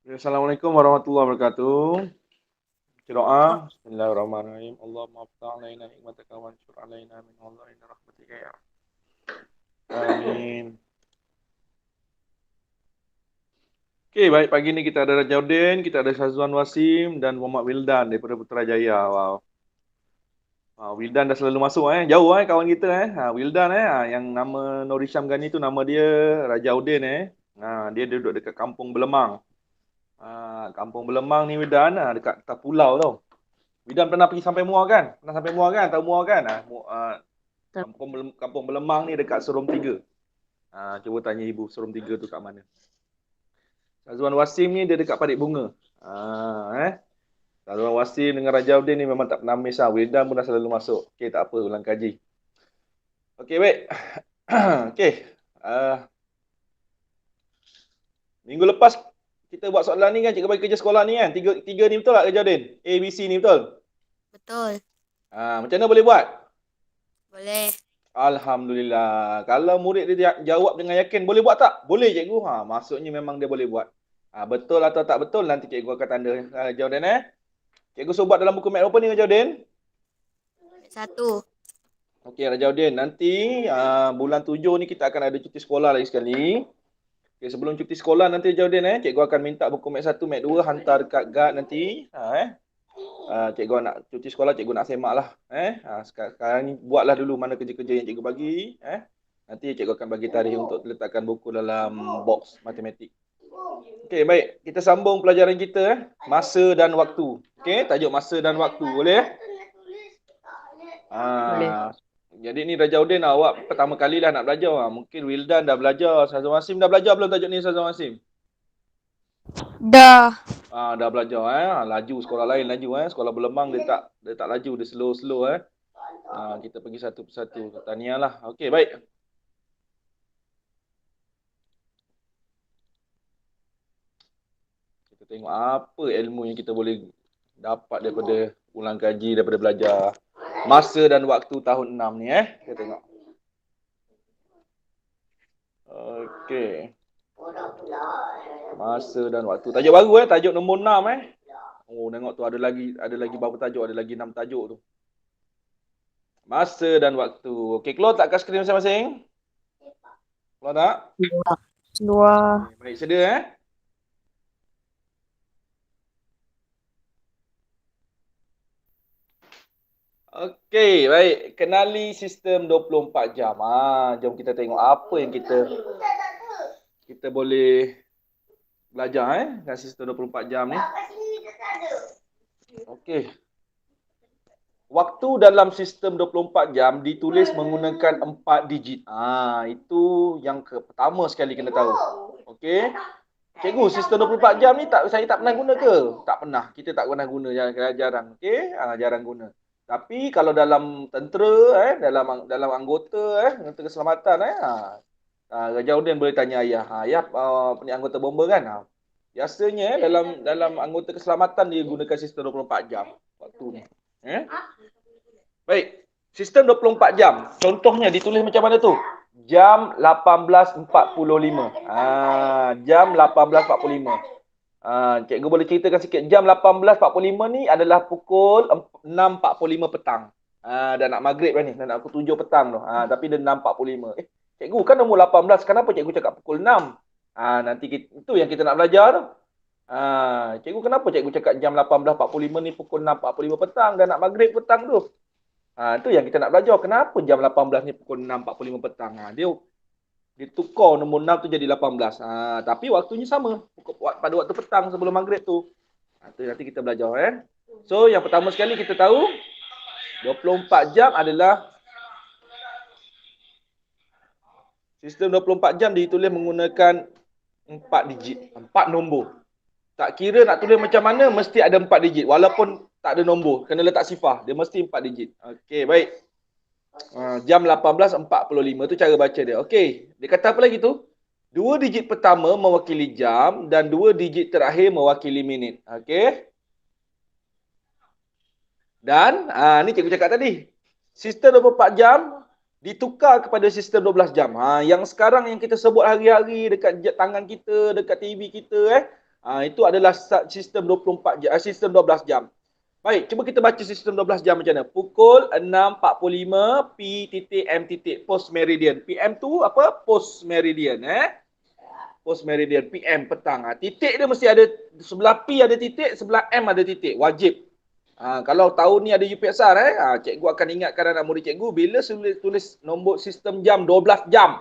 Assalamualaikum warahmatullahi wabarakatuh. Doa. Bismillahirrahmanirrahim. Allahumma aftah alaina nikmataka wa ansur alaina min wallaina rahmatika ya. Amin. Okey, baik, pagi ni kita ada Rajaudin, kita ada Syazwan Wasim dan Muhammad Wildan daripada Putrajaya. Wow. Wildan dah selalu masuk jauh kawan kita Wildan yang nama Norisham Gani tu nama dia Rajaudin dia duduk dekat Kampung Belemang. Kampung Belemang ni Wildan dekat atas pulau tau. Wildan pernah pergi sampai Muar kan? Pernah sampai Muar kan? Tahu Muar kan? Kampung Belemang ni dekat Serum 3. Cuba tanya ibu Serum 3 tu kat mana. Azwan Wasim ni dia dekat Padik Bunga. Azwan Wasim dengan Rajaudin ni memang tak pernah miss Wildan pun dah selalu masuk. Okey, tak apa, ulang kaji. Okey, baik. Okey. Minggu lepas kita buat soalan ni kan, cikgu bagi kerja sekolah ni kan. Tiga ni betul tak Rajaudin? A, B, C ni betul? Betul. Macam mana boleh buat? Boleh. Alhamdulillah. Kalau murid dia jawab dengan yakin, boleh buat tak? Boleh cikgu. Maksudnya memang dia boleh buat. Betul atau tak betul, nanti cikgu akan tanda Rajaudin Cikgu suruh buat dalam buku mat apa ni Rajaudin? 1. Okey Rajaudin, nanti bulan 7 ni kita akan ada cuti sekolah lagi sekali. Okay, sebelum cuti sekolah nanti Rajaudin cikgu akan minta buku mat 1, mat 2 hantar dekat guard nanti. Cikgu nak cuti sekolah, cikgu nak semak lah. Sekarang ni buatlah dulu mana kerja-kerja yang cikgu bagi. Nanti cikgu akan bagi tarikh untuk letakkan buku dalam box matematik. Okey, baik. Kita sambung pelajaran kita. Masa dan waktu. Okey, tajuk masa dan waktu. Boleh? Boleh. Jadi ni Rajaudin awak pertama kali lah nak belajar. Mungkin Wildan dah belajar. Syazwan Wasim dah belajar belum tajuk ni Syazwan Wasim? Dah. Dah belajar laju sekolah lain laju sekolah Belemang dia tak laju, dia slow kita pergi satu persatu. Tahniah lah. Okey, baik. Kita tengok apa ilmu yang kita boleh dapat daripada ulang kaji, daripada belajar masa dan waktu tahun 6 ni kita tengok. Okey. Masa dan waktu. Tajuk baru tajuk nombor 6 Oh, tengok tu ada lagi berapa tajuk, ada lagi 6 tajuk tu. Masa dan waktu. Okey, keluar tak kat skrin masing-masing? Keluar tak? Keluar. Baik, sedia Okey, baik. Kenali sistem 24 jam. Jom kita tengok apa yang kita boleh belajar dengan sistem 24 jam ni. Okey. Waktu dalam sistem 24 jam ditulis menggunakan 4 digit. Itu yang pertama sekali kena tahu. Okey. Cikgu, sistem 24 jam ni saya tak pernah guna ke? Tak pernah. Kita tak pernah guna, jarang. Okey, jarang guna. Tapi kalau dalam tentera dalam anggota keselamatan Rajaudin boleh tanya ayah. Ayah anggota bomba kan? Biasanya dalam anggota keselamatan dia gunakan sistem 24 jam waktu ni. Baik. Sistem 24 jam. Contohnya ditulis macam mana tu? Jam 18.45. Jam 18.45. Cikgu boleh ceritakan sikit. Jam 18.45 ni adalah pukul 6.45 petang. Dah nak maghrib dah ni. Dah nak pukul 7 petang tu. Tapi dia 6.45. Cikgu kan nombor 18. Kenapa cikgu cakap pukul 6? Nanti itu yang kita nak belajar tu. Cikgu kenapa cikgu cakap jam 18.45 ni pukul 6.45 petang. Dah nak maghrib petang tu. Itu yang kita nak belajar. Kenapa jam 18 ni pukul 6.45 petang? Dia tukar nombor 6 tu jadi 18. Tapi waktunya sama. Pada waktu petang sebelum maghrib tu. Itu nanti kita belajar. So, yang pertama sekali kita tahu 24 jam adalah sistem 24 jam ditulis menggunakan 4 digit. 4 nombor. Tak kira nak tulis macam mana, mesti ada 4 digit. Walaupun tak ada nombor. Kena letak sifar. Dia mesti 4 digit. Okey, baik. Jam 18.45 tu cara baca dia. Okey. Dia kata apa lagi tu? 2 digit pertama mewakili jam dan 2 digit terakhir mewakili minit. Okey. Dan ni cikgu cakap tadi. Sistem 24 jam ditukar kepada sistem 12 jam. Yang sekarang yang kita sebut hari-hari dekat tangan kita, dekat TV kita Itu adalah sistem 24 jam, sistem 12 jam. Baik, cuba kita baca sistem 12 jam macam mana. Pukul 6.45 P titik M titik post meridian. PM tu apa? Post meridian post meridian PM petang. Titik dia mesti ada, sebelah P ada titik, sebelah M ada titik. Wajib. Kalau tahun ni ada UPSR cikgu akan ingatkan anak murid cikgu bila tulis nombor sistem jam 12 jam.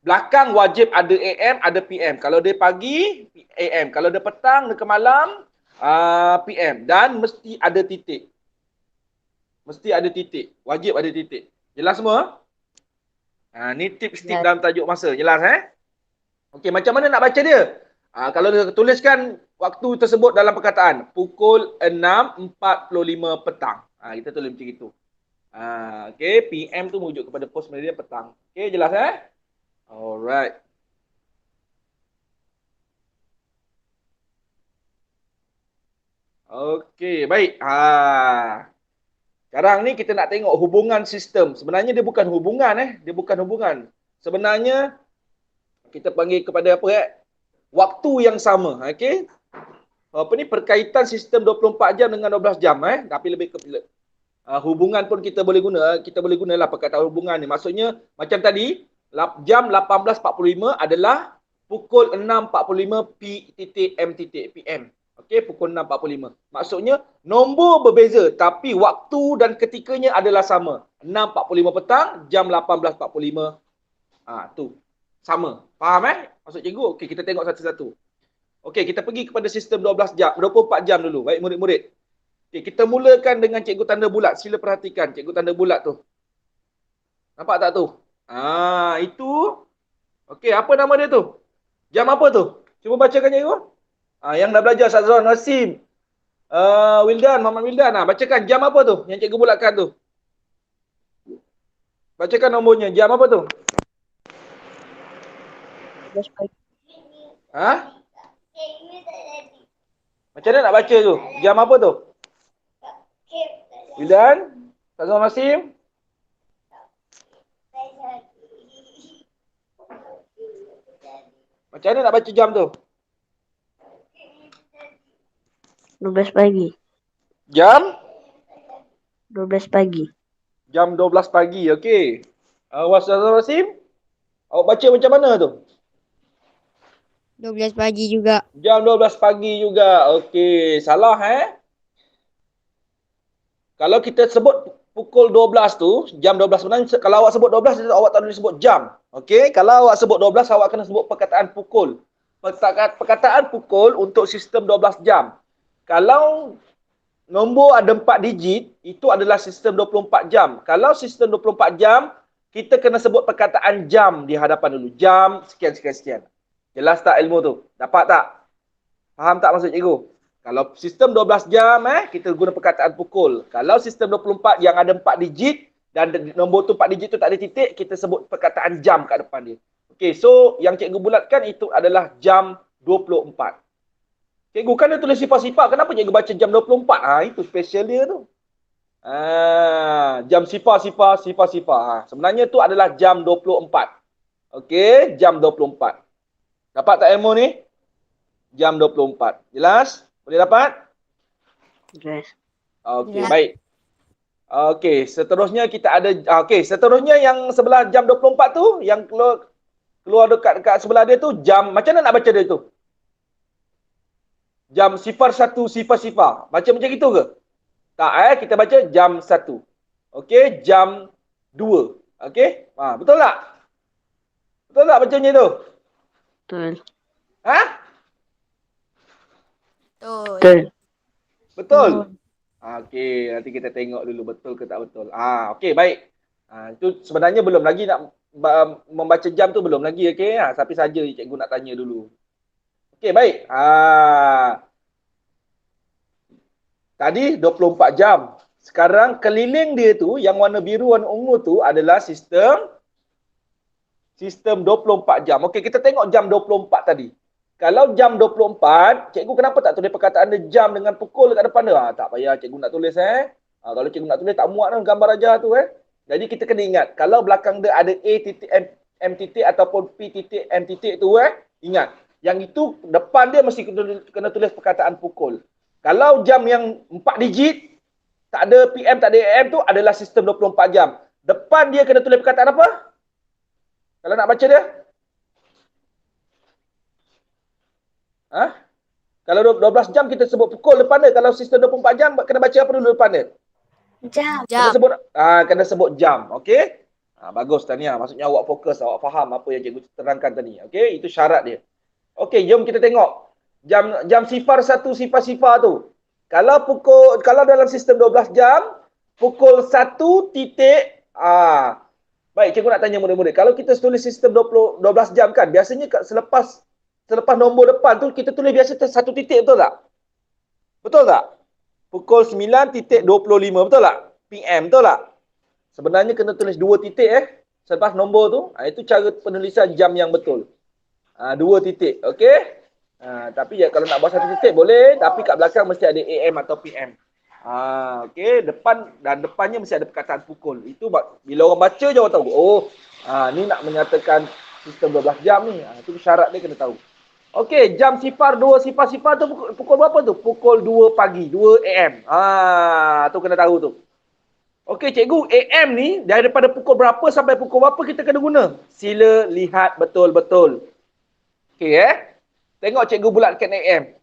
Belakang wajib ada AM, ada PM. Kalau dia pagi, AM. Kalau dia petang, dia ke malam, PM. Dan mesti ada titik. Mesti ada titik. Wajib ada titik. Jelas semua? Ni tips-tips dalam tajuk masa. Jelas Okey, macam mana nak baca dia? Kalau dia tuliskan waktu tersebut dalam perkataan. Pukul 6.45 petang. Kita tulis macam itu. Okey, PM tu merujuk kepada post meridian petang. Okey, jelas Alright. Okey, baik. Sekarang ni kita nak tengok hubungan sistem. Sebenarnya dia bukan hubungan Dia bukan hubungan. Sebenarnya kita panggil kepada apa waktu yang sama. Okey. Apa ni perkaitan sistem 24 jam dengan 12 jam tapi lebih ke hubungan pun kita boleh guna. Kita boleh gunalah perkataan hubungan ni. Maksudnya macam tadi jam 18.45 adalah pukul 6.45 P.M. PM. Okey, pukul 6.45. Maksudnya nombor berbeza tapi waktu dan ketikanya adalah sama. 6.45 petang, jam 18.45. Tu. Sama. Faham maksud cikgu? Okey, kita tengok satu-satu. Okey, kita pergi kepada sistem 12 jam, 24 jam dulu. Baik murid-murid. Okey, kita mulakan dengan cikgu tanda bulat. Sila perhatikan cikgu tanda bulat tu. Nampak tak tu? Itu. Okey, apa nama dia tu? Jam apa tu? Cuba bacakan cikgu. Yang dah belajar Sazron Nasim. Wildan, Muhammad Wildan. Bacakan jam apa tu? Yang cikgu bulatkan tu. Bacakan nombornya. Jam apa tu? 12 pagi. Macam mana nak baca tu? Jam apa tu? Wildan? Sazron Nasim? Macam mana nak baca jam tu? 12 pagi. Jam? 12 pagi. Jam 12 pagi, okey. Sazron Nasim? Awak baca macam mana tu? 12 pagi juga. Jam 12 pagi juga. Okey, salah Kalau kita sebut pukul 12 tu, jam 12 sebenarnya kalau awak sebut 12 awak tak boleh sebut jam. Okey, kalau awak sebut 12 awak kena sebut perkataan pukul. Perkataan pukul untuk sistem 12 jam. Kalau nombor ada 4 digit, itu adalah sistem 24 jam. Kalau sistem 24 jam, kita kena sebut perkataan jam di hadapan dulu. Jam sekian. Jelas tak ilmu tu? Dapat tak? Faham tak maksud cikgu? Kalau sistem 12 jam, kita guna perkataan pukul. Kalau sistem 24 yang ada 4 digit, dan nombor tu 4 digit tu tak ada titik, kita sebut perkataan jam kat depan dia. Okey, so yang cikgu bulatkan itu adalah jam 24. Cikgu kan dia tulis sifar-sifar, kenapa cikgu baca jam 24? Itu special dia tu. Jam sifar-sifar. Sebenarnya tu adalah jam 24. Okey, jam 24. Dapat tak ilmu ni? Jam 24. Jelas? Boleh dapat? Yes. Okey, baik. Okey, seterusnya kita ada seterusnya yang sebelah jam 24 tu yang keluar dekat sebelah dia tu jam, macam mana nak baca dia tu? Jam 01:00. Baca macam itu ke? Tak kita baca jam 1. Okey, jam 2. Okey? Betul tak? Betul tak bacanya tu? Betul. Betul. Betul. Okey, nanti kita tengok dulu betul ke tak betul. Okey, baik. Itu sebenarnya belum lagi nak membaca jam tu belum lagi, okey. Tapi saja cikgu nak tanya dulu. Okey, baik. Tadi 24 jam. Sekarang keliling dia tu yang warna biru warna ungu tu adalah sistem 24 jam. Okey, kita tengok jam 24 tadi. Kalau jam 24, cikgu kenapa tak tulis perkataan dia jam dengan pukul dekat depan dia? Tak payah cikgu nak tulis kalau cikgu nak tulis tak muat gambar ajar tu Jadi kita kena ingat, kalau belakang dia ada A titik M titik ataupun P titik M titik tu ingat, Yang itu depan dia mesti kena tulis perkataan pukul. Kalau jam yang 4 digit, tak ada PM, tak ada AM tu adalah sistem 24 jam. Depan dia kena tulis perkataan apa? Kalau nak baca dia? Ha? Kalau 12 jam kita sebut pukul depan dia. Kalau sistem 24 jam kena baca apa dulu depan dia? Jam. Kena sebut jam. Okey? Bagus Tania. Maksudnya awak fokus, awak faham apa yang cikgu terangkan tadi. Okey? Itu syarat dia. Okey, jom kita tengok. Jam sifar 1 sifar-sifar tu. Kalau dalam sistem 12 jam, pukul 1 titik baik, cikgu nak tanya murid-murid. Kalau kita tulis sistem 12 jam kan, biasanya selepas nombor depan tu kita tulis biasa 1 titik, betul tak? Betul tak? Pukul 9.25, betul tak? PM, betul tak? Sebenarnya kena tulis 2 titik selepas nombor tu. Itu cara penulisan jam yang betul. 2 titik, okey? Tapi kalau nak buat 1 titik boleh, tapi kat belakang mesti ada AM atau PM. Okey, depannya mesti ada perkataan pukul. Itu bila orang baca je orang tahu. Ni nak menyatakan sistem 12 jam ni. Itu syarat dia kena tahu. Okey, jam sifar 2 sifar-sifar tu pukul berapa tu? Pukul 2 pagi, 2 AM. Tu kena tahu tu. Okey, cikgu, AM ni daripada pukul berapa sampai pukul berapa kita kena guna? Sila lihat betul-betul. Okey Tengok cikgu bulatkan AM.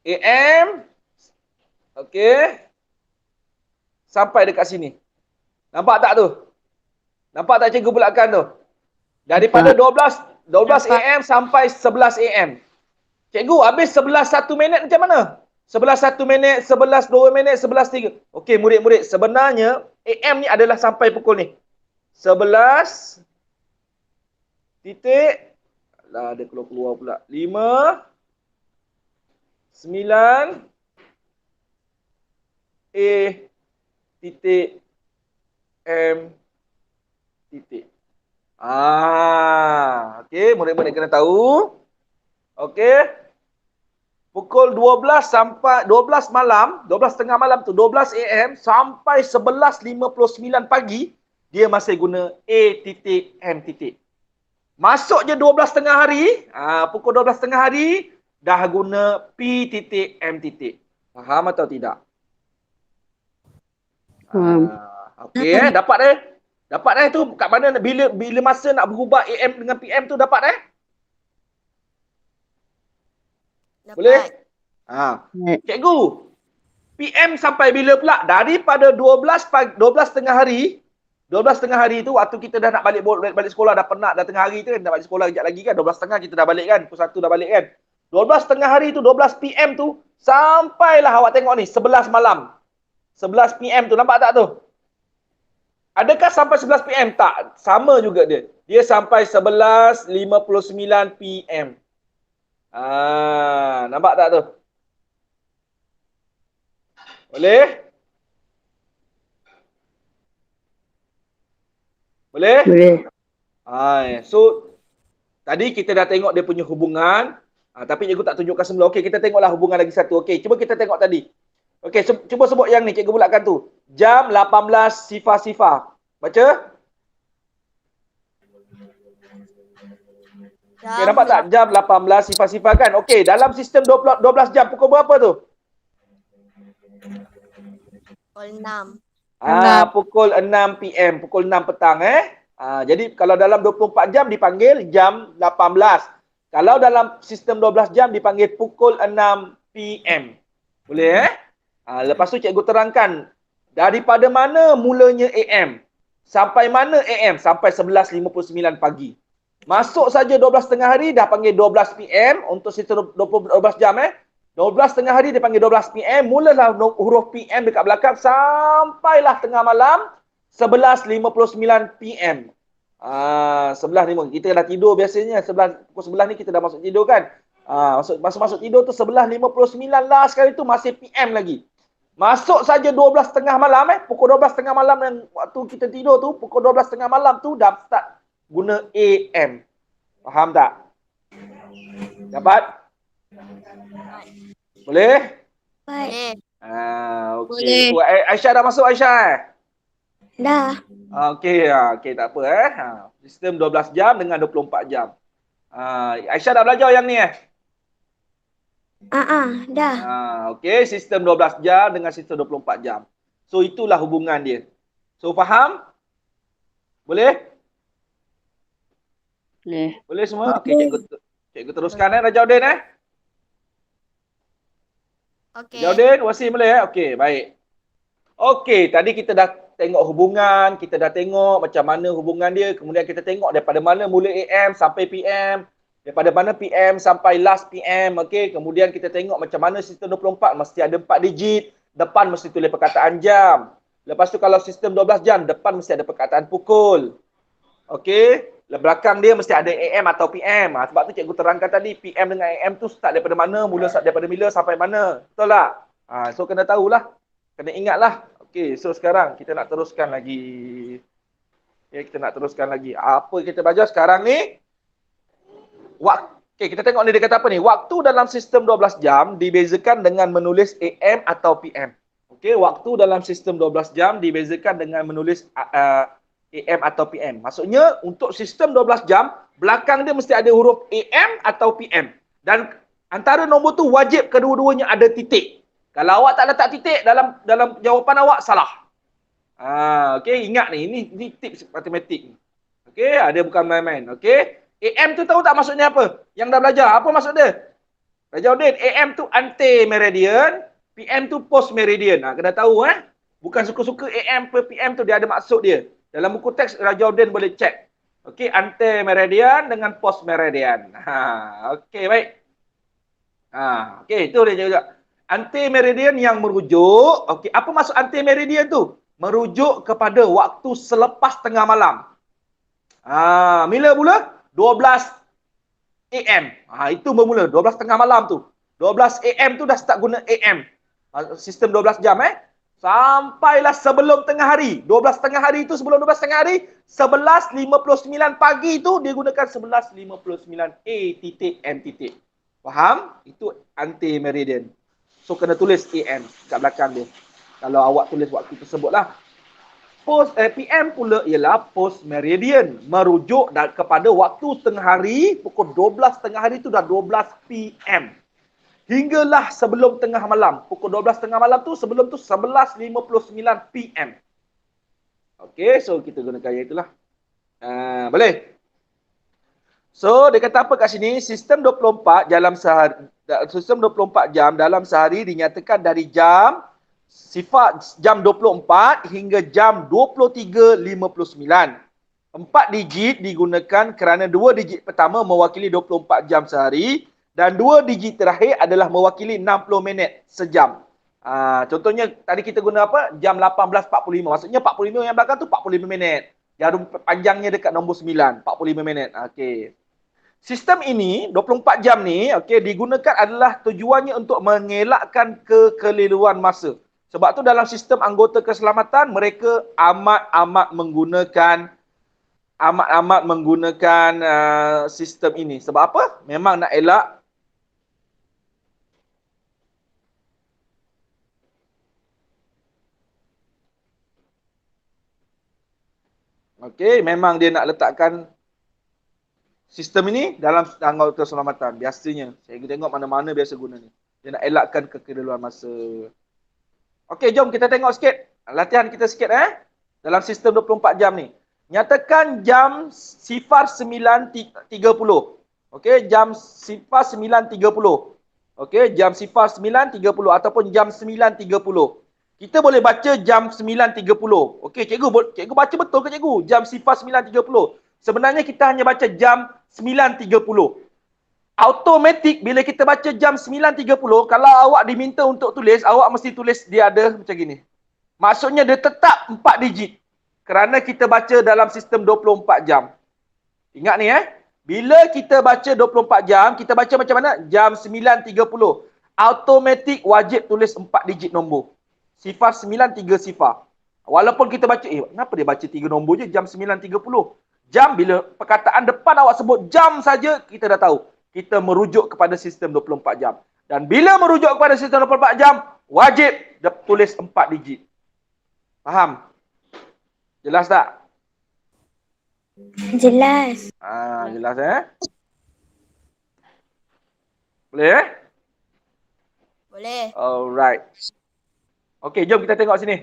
AM. Okey. Sampai dekat sini. Nampak tak tu? Nampak tak cikgu bulatkan tu? Daripada 12 AM sampai 11 AM. Cikgu, habis 11 1 minit macam mana? 11 1 minit, 11 2 minit, 11 3. Okey, murid-murid, sebenarnya AM ni adalah sampai pukul ni. 11 titik dia keluar pula. 5 9 titik M titik. Okey, murid-murid kena tahu. Okey. Pukul 12 sampai 12 malam, 12 tengah malam tu, 12 AM sampai 11.59 pagi, dia masih guna A titik M titik. Masuk je 12 tengah hari, pukul 12 tengah hari, dah guna P titik M titik. Faham atau tidak? Okey, dapat Dapat tu kat mana bila masa nak berubah AM dengan PM tu dapat Dapat. Boleh? Cikgu, PM sampai bila pula? Daripada 12 tengah hari, 12 tengah hari tu waktu kita dah nak balik sekolah, dah penat, dah tengah hari tu kan, dah balik sekolah kejap lagi kan, 12 tengah kita dah balik kan, pukul 1 dah balik kan. 12 tengah hari tu, 12 PM tu, sampailah awak tengok ni, 11 malam. 11 PM tu, nampak tak tu? Adakah sampai 11 PM? Tak, sama juga dia. Dia sampai 11.59 PM. Nampak tak tu? Boleh? Boleh? Boleh. So, tadi kita dah tengok dia punya hubungan. Tapi cikgu tak tunjukkan semula. Okey, kita tengoklah hubungan lagi satu. Okey, cuba kita tengok tadi. Okey, cuba sebut yang ni. Cikgu bulatkan tu. Jam 18 sifar-sifar. Baca. Okey, nampak tak? Jam 18 sifar-sifar kan? Okey, dalam sistem 12 jam, pukul berapa tu? Pukul 6. Pukul 6 PM, pukul 6 petang jadi kalau dalam 24 jam dipanggil jam 18. Kalau dalam sistem 12 jam dipanggil pukul 6 PM. Boleh lepas tu cikgu terangkan daripada mana mulanya AM sampai mana AM, sampai 11.59 pagi. Masuk saja 12 tengah hari dah panggil 12 PM untuk sistem 12 jam 12 tengah hari dia panggil 12 PM, mulalah huruf PM dekat belakang sampailah tengah malam 11.59 PM. 11.5 kita dah tidur biasanya, pukul 11 ni kita dah masuk tidur kan. Masuk tidur tu 11.59 last sekali tu masih PM lagi. Masuk saja 12 tengah malam pukul 12 tengah malam yang waktu kita tidur tu, pukul 12 tengah malam tu dah start guna AM. Faham tak? Dapat? Boleh? Boleh. Okey. Aisyah dah masuk Aisyah Dah. Okey, tak apa Sistem 12 jam dengan 24 jam. Aisyah dah belajar yang ni Dah. Okey, sistem 12 jam dengan sistem 24 jam. So itulah hubungan dia. So faham? Boleh? Boleh. Boleh semua? Okey, cikgu teruskan Rajaudin Okey. Rajaudin, Wasim boleh Okey, baik. Okey, tadi kita dah tengok hubungan, kita dah tengok macam mana hubungan dia, kemudian kita tengok daripada mana mula AM sampai PM, daripada mana PM sampai last PM, okey. Kemudian kita tengok macam mana sistem 24 mesti ada 4 digit, depan mesti tulis perkataan jam. Lepas tu kalau sistem 12 jam, depan mesti ada perkataan pukul. Okey, belakang dia mesti ada AM atau PM. Sebab tu cikgu terangkan tadi, PM dengan AM tu start daripada mana, mula start daripada bila sampai mana. Betul tak? So kena tahulah. Kena ingatlah. Okey, so sekarang kita nak teruskan lagi. Apa kita belajar sekarang ni? Okey, kita tengok ni dia kata apa ni? Waktu dalam sistem 12 jam dibezakan dengan menulis AM atau PM. Okey, waktu dalam sistem 12 jam dibezakan dengan menulis AM atau PM. Maksudnya untuk sistem 12 jam, belakang dia mesti ada huruf AM atau PM. Dan antara nombor tu wajib kedua-duanya ada titik. Kalau awak tak letak titik dalam jawapan awak, salah. Okey, ingat ni, ini tips matematik ni. Okey, ada bukan main-main. Okey, AM tu tahu tak maksudnya apa? Yang dah belajar, apa maksud dia? Rajaudin, AM tu anti-meridian, PM tu post-meridian. Kena tahu Bukan suka-suka AM per PM tu dia ada maksud dia. Dalam buku teks Rajaudin boleh cek. Okey, anti-meridian dengan post-meridian. Okey, baik. Okey, itu dia juga. Anti-meridian yang merujuk, okey, apa maksud anti-meridian tu? Merujuk kepada waktu selepas tengah malam. Bila mula? 12 AM. Itu bermula 12 tengah malam tu. 12 AM tu dah start guna AM. Sistem 12 jam sampailah sebelum tengah hari. 12 tengah hari tu sebelum 12 tengah hari, 11.59 pagi tu dia gunakan 11.59 A.M. Faham? Itu anti-meridian. So kena tulis AM kat belakang dia. Kalau awak tulis waktu tersebutlah. PM pula ialah post meridian, merujuk kepada waktu tengah hari, pukul 12 tengah hari tu dah 12 PM. Hinggalah sebelum tengah malam. Pukul 12 tengah malam tu, sebelum tu 11.59 PM. Okey, so kita gunakan yang itulah. Boleh? So, dia kata apa kat sini? Sistem 24 jam dalam sehari dinyatakan dari jam 24 hingga jam 23.59. 4 digit digunakan kerana 2 digit pertama mewakili 24 jam sehari dan 2 digit terakhir adalah mewakili 60 minit sejam. Contohnya tadi kita guna apa? Jam 18.45. Maksudnya 45 yang belakang tu 45 minit. Jarum panjangnya dekat nombor 9, 45 minit. Okey. Sistem ini 24 jam ni digunakan adalah tujuannya untuk mengelakkan kekeliruan masa. Sebab tu dalam sistem anggota keselamatan mereka amat-amat menggunakan sistem ini. Sebab apa? Memang nak elak memang dia nak letakkan sistem ini dalam anggota keselamatan. Biasanya, saya tengok mana-mana biasa guna ni. Dia nak elakkan kekeliruan masa. Okey, jom kita tengok sikit. Latihan kita sikit dalam sistem 24 jam ni. Nyatakan jam 09.30. Okey, jam 09.30. Okey, jam 09.30 ataupun jam 9.30. Kita boleh baca jam 9.30. Okey, cikgu baca betul ke cikgu? Jam 09.30. Sebenarnya kita hanya baca jam 9.30. Automatik bila kita baca jam 9.30, kalau awak diminta untuk tulis, awak mesti tulis dia ada macam gini. Maksudnya dia tetap 4 digit. Kerana kita baca dalam sistem 24 jam. Ingat ni bila kita baca 24 jam, kita baca macam mana? Jam 9.30. Automatik wajib tulis 4 digit nombor. 0930. Walaupun kita baca, kenapa dia baca 3 nombor je jam 9.30? Jam, bila perkataan depan awak sebut jam saja, kita dah tahu. Kita merujuk kepada sistem 24 jam. Dan bila merujuk kepada sistem 24 jam, wajib tulis 4 digit. Faham? Jelas tak? Jelas. Jelas Boleh eh? Boleh. Alright. Okey, jom kita tengok sini.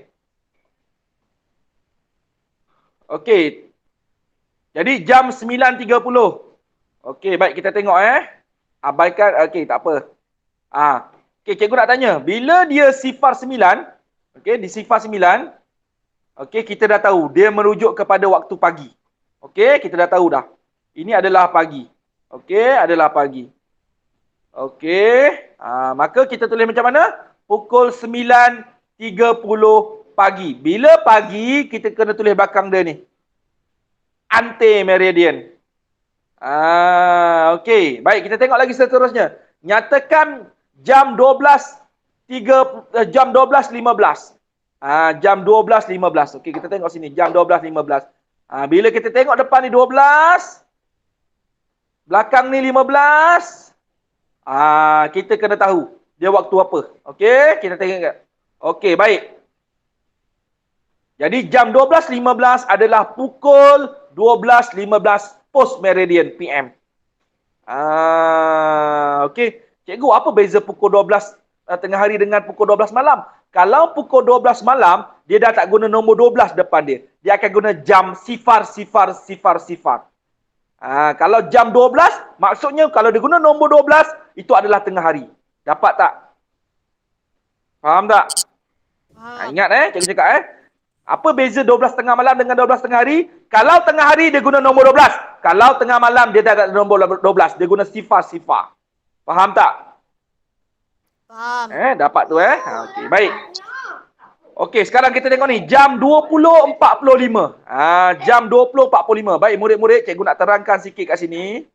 Okey. Jadi jam 9.30. Okey, baik kita tengok Abaikan, okey tak apa. Okey, cikgu nak tanya, bila dia sifar 9, okey, di sifar 9, okey, kita dah tahu dia merujuk kepada waktu pagi. Okey, kita dah tahu dah. Ini adalah pagi. Okey, adalah pagi. Okey, maka kita tulis macam mana? Pukul 9.30 pagi. Bila pagi, kita kena tulis belakang dia ni. Ante meridian. Okey, baik kita tengok lagi seterusnya. Nyatakan jam 12.15. Jam 12.15. Okey, kita tengok sini jam 12.15. Bila kita tengok depan ni 12, belakang ni 15, kita kena tahu dia waktu apa. Okey, kita tengok. Okey, baik. Jadi jam 12.15 adalah pukul 12.15 post meridian PM. Okey. Cikgu, apa beza pukul 12 tengah hari dengan pukul 12 malam? Kalau pukul 12 malam, dia dah tak guna nombor 12 depan dia. Dia akan guna jam sifar. Kalau jam 12, maksudnya kalau dia guna nombor 12, itu adalah tengah hari. Dapat tak? Faham tak? Faham. Ingat cikgu cakap Apa beza 12 tengah malam dengan 12 tengah hari? Kalau tengah hari dia guna nombor 12. Kalau tengah malam dia tak ada nombor 12. Dia guna sifar. Faham tak? Faham. Dapat tu Okey, baik. Okey, sekarang kita tengok ni jam 20.45. Jam 20.45. Baik murid-murid, cikgu nak terangkan sikit kat sini.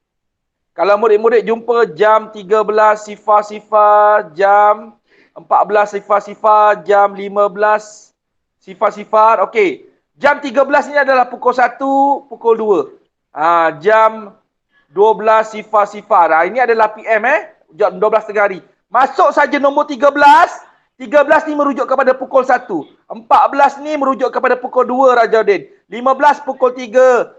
Kalau murid-murid jumpa jam 13 sifar, jam 14 sifar, jam 15 sifar. Okey. Jam 13 ni adalah pukul 1, pukul 2. Jam 12 sifar. Ini adalah PM Jam 12 tengah hari. Masuk saja nombor 13. 13 ni merujuk kepada pukul 1. 14 ni merujuk kepada pukul 2 Rajaudin. 15 pukul 3.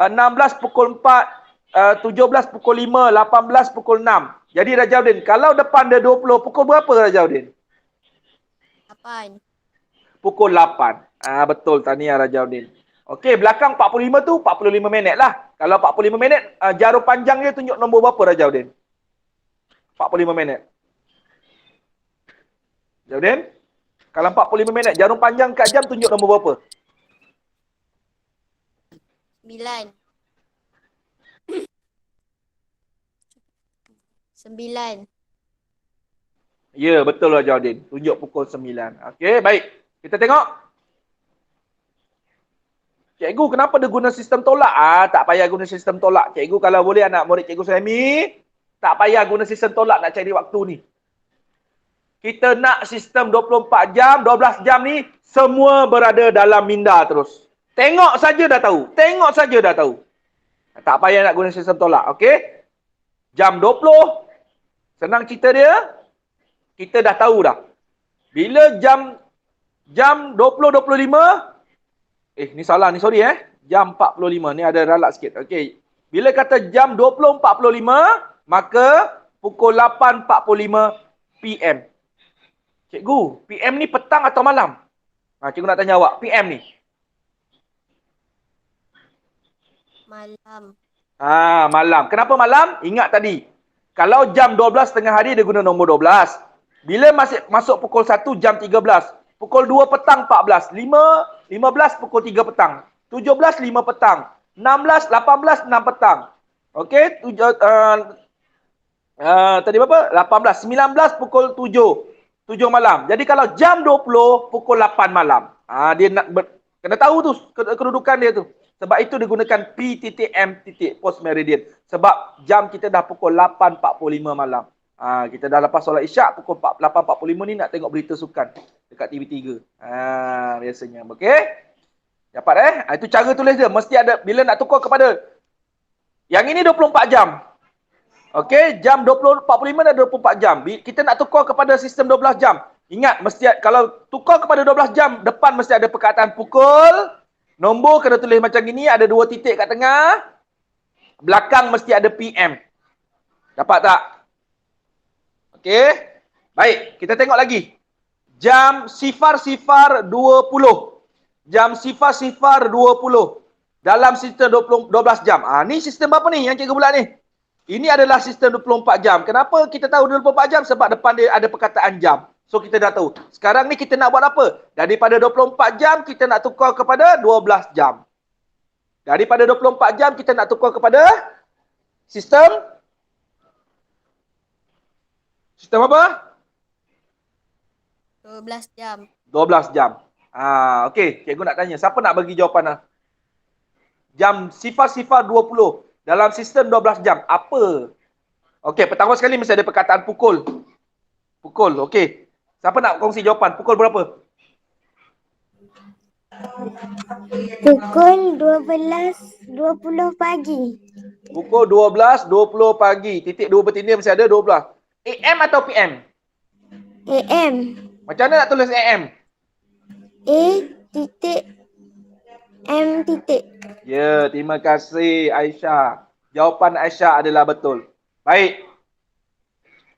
16 pukul 4. 17 pukul 5. 18 pukul 6. Jadi Rajaudin, kalau depan dia 20, pukul berapa Rajaudin? 8. Pukul 8. Betul, tahniah Rajaudin. Okey, belakang 45 tu 45 minit lah. Kalau 45 minit, jarum panjang dia tunjuk nombor berapa Rajaudin? 45 minit. Rajaudin? Kalau 45 minit, jarum panjang kat jam tunjuk nombor berapa? 9. 9. Ya, betul Rajaudin. Tunjuk pukul 9. Okey, baik. Kita tengok. Cikgu, kenapa dia guna sistem tolak? Tak payah guna sistem tolak. Cikgu, kalau boleh anak murid cikgu Suhaimi, tak payah guna sistem tolak nak cari waktu ni. Kita nak sistem 24 jam, 12 jam ni, semua berada dalam minda terus. Tengok saja dah tahu. Tak payah nak guna sistem tolak. Okey? Jam 20, senang cerita dia, kita dah tahu dah. Bila jam 20.25, ni salah ni, sorry Jam 45, ni ada ralat sikit. Okey. Bila kata jam 20.45, maka pukul 8.45 PM. Cikgu, PM ni petang atau malam? Cikgu nak tanya awak, PM ni. Malam. Malam. Kenapa malam? Ingat tadi. Kalau jam 12 tengah hari, dia guna nombor 12. Bila masuk pukul 1, jam 13. Pukul 2 petang 14. 15 pukul 3 petang. 17 5 petang. 16 18 6 petang. Okey, tadi berapa? 18 19 pukul 7 malam. Jadi kalau jam 20 pukul 8 malam. Dia nak kena tahu tu kedudukan dia tu. Sebab itu digunakan P.M. post meridian. Sebab jam kita dah pukul 8.45 malam. Kita dah lepas solat isyak pukul 8.45 ni nak tengok berita sukan dekat TV3. Biasanya. Okey? Dapat Itu cara tulis dia. Mesti ada, bila nak tukar kepada yang ini 24 jam. Okey, jam 20.45 dan 24 jam. Kita nak tukar kepada sistem 12 jam. Ingat, mesti kalau tukar kepada 12 jam, depan mesti ada perkataan pukul. Nombor kena tulis macam gini, ada 2 titik kat tengah. Belakang mesti ada PM. Dapat tak? Okey. Baik, kita tengok lagi. Jam 00.20. Jam 00.20 dalam sistem 12 jam. Ni sistem apa ni yang cikgu buat ni? Ini adalah sistem 24 jam. Kenapa kita tahu 24 jam? Sebab depan dia ada perkataan jam. So kita dah tahu. Sekarang ni kita nak buat apa? Daripada 24 jam kita nak tukar kepada 12 jam. Daripada 24 jam kita nak tukar kepada sistem apa? 12 jam. 12 jam. Okey, cikgu nak tanya, siapa nak bagi jawapan? Jam 00.20 dalam sistem 12 jam. Apa? Okey, pertama sekali mesti ada perkataan pukul. Pukul, okey. Siapa nak kongsi jawapan? Pukul berapa? Pukul 12.20 pagi. Pukul 12.20 pagi. Titik dua bertindir mesti ada 12. AM atau PM? AM. Macam mana nak tulis AM? A titik M titik. Ya, terima kasih Aisyah. Jawapan Aisyah adalah betul. Baik.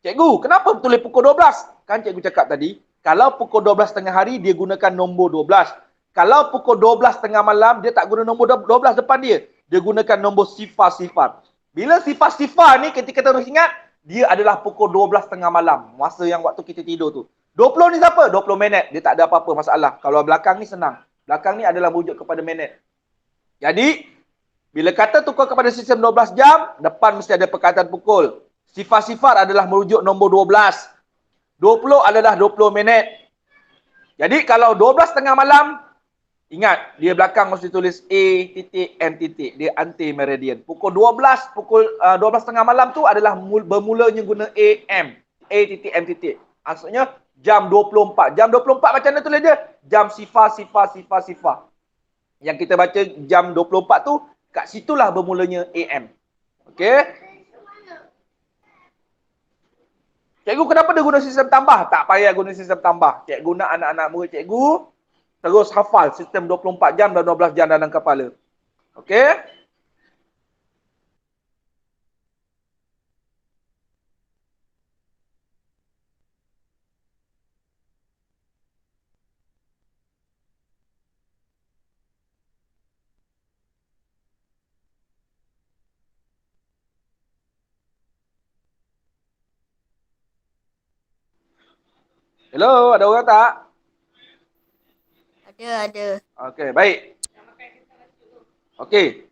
Cikgu, kenapa tulis pukul 12? Kan cikgu cakap tadi, kalau pukul 12 tengah hari, dia gunakan nombor 12. Kalau pukul 12 tengah malam, dia tak guna nombor 12 depan dia. Dia gunakan nombor sifar-sifar. Bila sifar-sifar ni, ketika terus ingat, dia adalah pukul 12 tengah malam. Masa yang waktu kita tidur tu. 20 ni siapa? 20 minit. Dia tak ada apa-apa masalah. Kalau belakang ni senang. Belakang ni adalah merujuk kepada minit. Jadi, bila kata tukar kepada sistem 12 jam, depan mesti ada perkataan pukul. Sifar-sifar adalah merujuk nombor 12. 20 adalah 20 minit. Jadi, kalau 12 tengah malam, ingat, dia belakang mesti tulis A titik M titik. Dia anti-meridian. Pukul 12, pukul 12 tengah malam tu adalah bermulanya guna AM. A titik M titik. Maksudnya, jam 24. Jam 24 macam mana tulis dia? Jam sifar. Yang kita baca jam 24 tu, kat situlah bermulanya AM. Okey? Cikgu, kenapa dia guna sistem tambah? Tak payah guna sistem tambah. Cikgu guna anak-anak murid cikgu terus hafal sistem 24 jam dan 12 jam dalam kepala. Okey? Hello, ada orang tak? Ada. Okey, baik. Okey.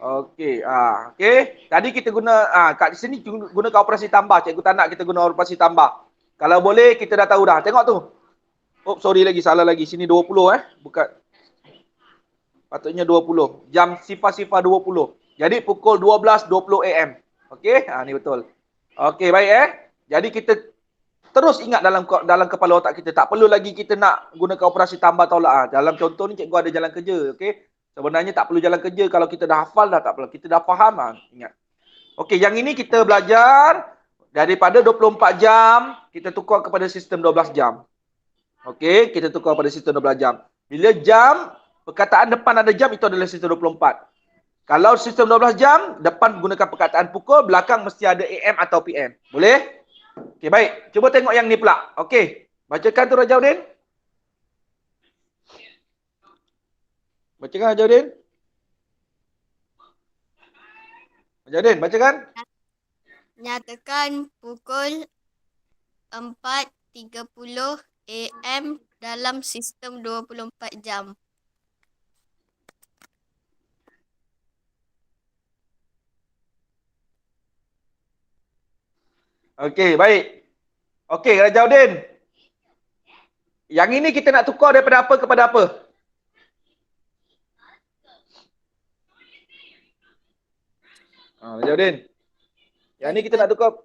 Okey. Tadi kita guna kat sini gunakan operasi tambah. Cikgu tak nak kita guna operasi tambah. Kalau boleh kita dah tahu dah. Tengok tu. Oh, sorry lagi, salah lagi. Sini 20 bukan. Patutnya 20. Jam sifar 20. Jadi pukul 12.20 AM. Okey? Ni betul. Okey, baik Jadi kita terus ingat dalam kepala otak kita. Tak perlu lagi kita nak gunakan operasi tambah tolak. Dalam contoh ni cikgu ada jalan kerja. Okey? Sebenarnya tak perlu jalan kerja. Kalau kita dah hafal dah tak perlu. Kita dah faham ingat. Okey, yang ini kita belajar daripada 24 jam kita tukar kepada sistem 12 jam. Okey, kita tukar kepada sistem 12 jam. Bila jam, perkataan depan ada jam, itu adalah sistem 24. Kalau sistem 12 jam, depan gunakan perkataan pukul, belakang mesti ada AM atau PM. Boleh? Okey, baik. Cuba tengok yang ni pula. Okey. Bacakan tu Rajaudin. Bacakan Rajaudin. Rajaudin, bacakan. Nyatakan pukul 4.30 AM dalam sistem 24 jam. Okey, baik. Okey, Rajaudin. Yang ini kita nak tukar daripada apa kepada apa? Rajaudin. Yang ini kita nak tukar.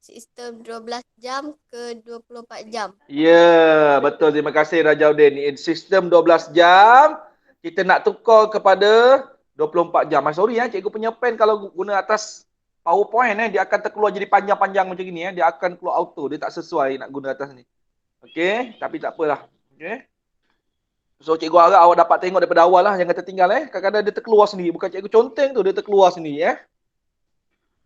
Sistem 12 jam ke 24 jam. Ya, betul. Terima kasih Rajaudin. Sistem 12 jam, kita nak tukar kepada 24 jam. Sorry cikgu punya pen kalau guna atas PowerPoint dia akan terkeluar jadi panjang-panjang macam ni dia akan keluar auto, dia tak sesuai nak guna atas ni. Okey, tapi tak apalah. Okey. So cikgu harap awak dapat tengok daripada awal lah, jangan tertinggal Kadang-kadang dia terkeluar sendiri, bukan cikgu conteng tu dia terkeluar sendiri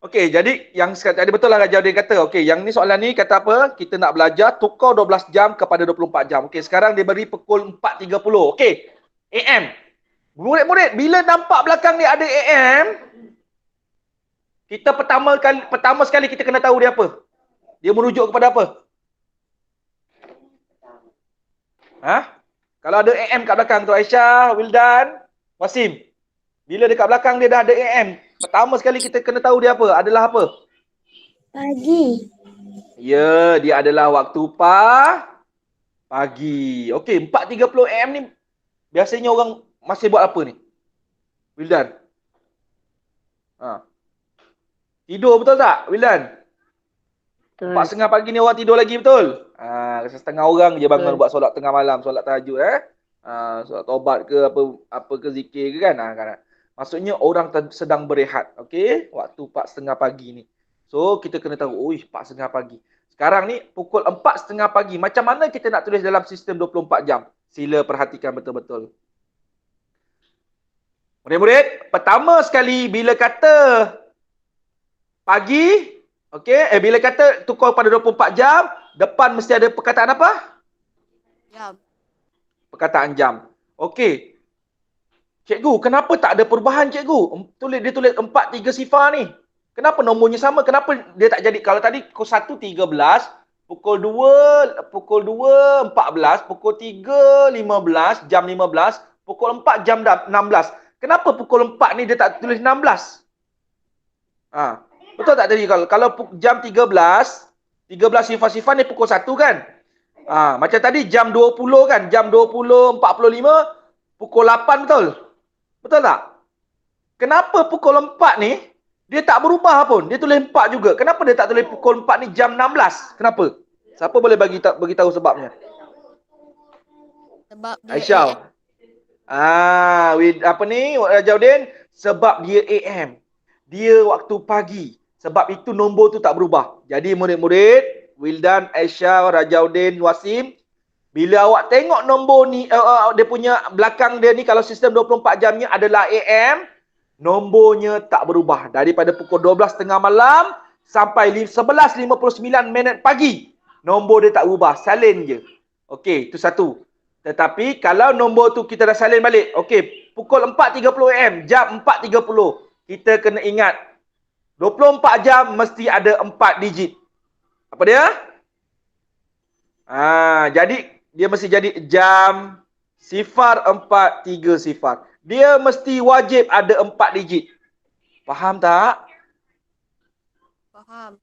Okey, jadi yang tadi betul lah Raja dia kata. Okey, yang ni soalan ni kata apa? Kita nak belajar tukar 12 jam kepada 24 jam. Okey, sekarang dia beri pukul 4.30. Okey. AM. Murid-murid, bila nampak belakang ni ada AM, kita pertama sekali kita kena tahu dia apa? Dia merujuk kepada apa? Ha? Kalau ada AM kat belakang tu Aisyah, Wildan, Wasim. Bila dekat belakang dia dah ada AM, pertama sekali kita kena tahu dia apa? Adalah apa? Pagi. Ya, dia adalah waktu pagi. Okey, 4.30 AM ni biasanya orang masih buat apa ni? Wildan. Ha. Tidur betul tak, Wildan? Betul. 4.30 pagi ni orang tidur lagi betul? Setengah orang je bangun Betul. buat solat tengah malam, solat tahajud solat taubat ke apa ke zikir ke kan? Kan. Maksudnya orang sedang berehat, okey? Waktu 4.30 pagi ni. So kita kena tahu, 4.30 pagi. Sekarang ni pukul 4.30 pagi. Macam mana kita nak tulis dalam sistem 24 jam? Sila perhatikan betul-betul. Murid-murid, pertama sekali bila kata pagi, okey, bila kata tukar pada 24 jam, depan mesti ada perkataan apa? Jam. Perkataan jam. Okey. Cikgu, kenapa tak ada perubahan cikgu? Dia tulis 4.3 sifar ni. Kenapa nombornya sama? Kenapa dia tak jadi? Kalau tadi pukul 1.13, pukul 2 14, pukul 3 15, jam 15, pukul 4 jam 16. Kenapa pukul 4 ni dia tak tulis 16? Betul tak tadi? Kalau jam 13 sifar-sifar ni pukul 1 kan? Macam tadi jam 20 kan? Jam 20.45 pukul 8 betul? Betul tak? Kenapa pukul 4 ni dia tak berubah pun? Dia tulis 4 juga. Kenapa dia tak tulis pukul 4 ni jam 16? Kenapa? Siapa boleh bagi tahu sebabnya? Sebab dia Aisyah. Apa ni? Rajaudin, sebab dia AM. Dia waktu pagi. Sebab itu nombor tu tak berubah. Jadi murid-murid, Wildan, Aisyah, Rajaudin, Wasim, bila awak tengok nombor ni, dia punya belakang dia ni, kalau sistem 24 jamnya adalah AM, nombornya tak berubah. Daripada pukul 12.30 malam sampai 11.59 pagi. Nombor dia tak berubah. Salin je. Okey, itu satu. Tetapi kalau nombor tu kita dah salin balik. Okey, pukul 4.30 AM, jam 4.30. Kita kena ingat, 24 jam mesti ada 4 digit. Apa dia? Jadi dia mesti jadi jam sifar 4.3 sifar. Dia mesti wajib ada 4 digit. Faham tak? faham.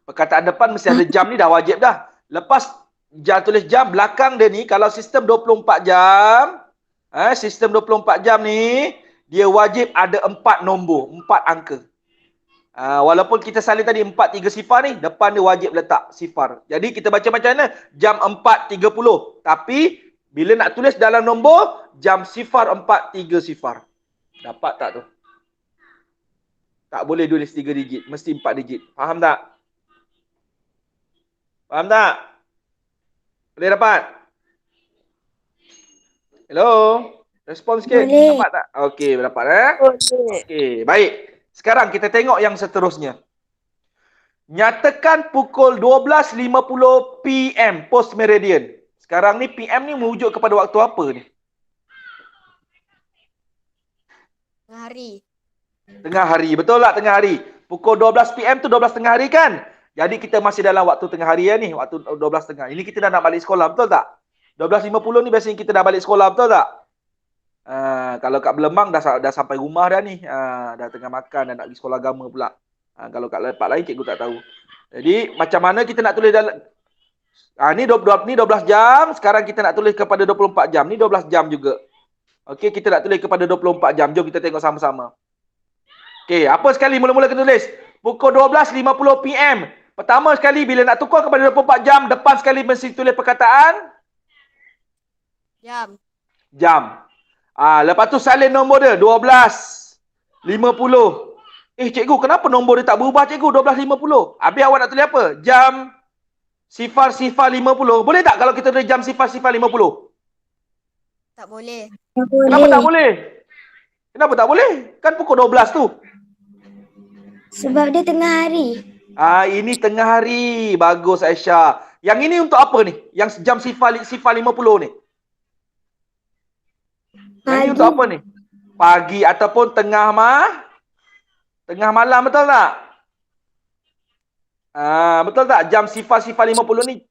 Perkataan depan mesti ada jam ni dah wajib dah. Lepas tulis jam, belakang dia ni kalau sistem 24 jam, sistem 24 jam ni dia wajib ada 4 nombor, 4 angka. Walaupun kita salin tadi 4.3 sifar ni, depan dia wajib letak sifar. Jadi kita baca macam mana? Jam 4.30. Tapi bila nak tulis dalam nombor, jam sifar 4.3 sifar. Dapat tak tu? Tak boleh tulis 3 digit, mesti 4 digit. Faham tak? Faham tak? Boleh dapat? Hello? Respon sikit. Boleh. Dapat tak? Okey, dapat Boleh. Okey, baik. Sekarang kita tengok yang seterusnya. Nyatakan pukul 12.50 PM post meridian. Sekarang ni PM ni merujuk kepada waktu apa ni? Tengah hari. Tengah hari. Betul tak tengah hari? Pukul 12 PM tu 12 tengah hari kan? Jadi kita masih dalam waktu tengah hari ni. Waktu 12 tengah. Ini kita dah nak balik sekolah. Betul tak? 12.50 ni biasanya kita dah balik sekolah. Betul tak? Kalau kat Belembang dah sampai rumah dah ni. Dah tengah makan dan nak pergi sekolah agama pula. Kalau kat tempat lain cikgu tak tahu. Jadi macam mana kita nak tulis dalam ni 12 jam, sekarang kita nak tulis kepada 24 jam. Ni 12 jam juga. Okey, kita nak tulis kepada 24 jam. Jom kita tengok sama-sama. Okey, apa sekali mula-mula kita tulis? Pukul 12.50 PM. Pertama sekali bila nak tukar kepada 24 jam, depan sekali mesti tulis perkataan Jam. jam. Lepas tu salin nombor dia 12.50. Cikgu, kenapa nombor dia tak berubah cikgu? 12.50. Habis awak nak tulis apa? Jam sifar-sifar 50. Boleh tak kalau kita tulis jam sifar-sifar 50? Tak boleh. Kenapa tak boleh? Kenapa tak boleh? Kan pukul 12 tu. Sebab dia tengah hari. Ini tengah hari. Bagus Aisyah. Yang ini untuk apa ni? Yang jam sifar 50 ni. Yang ini untuk apa ni? Pagi ataupun tengah malam, betul tak? Betul tak? Jam sifar 50 ni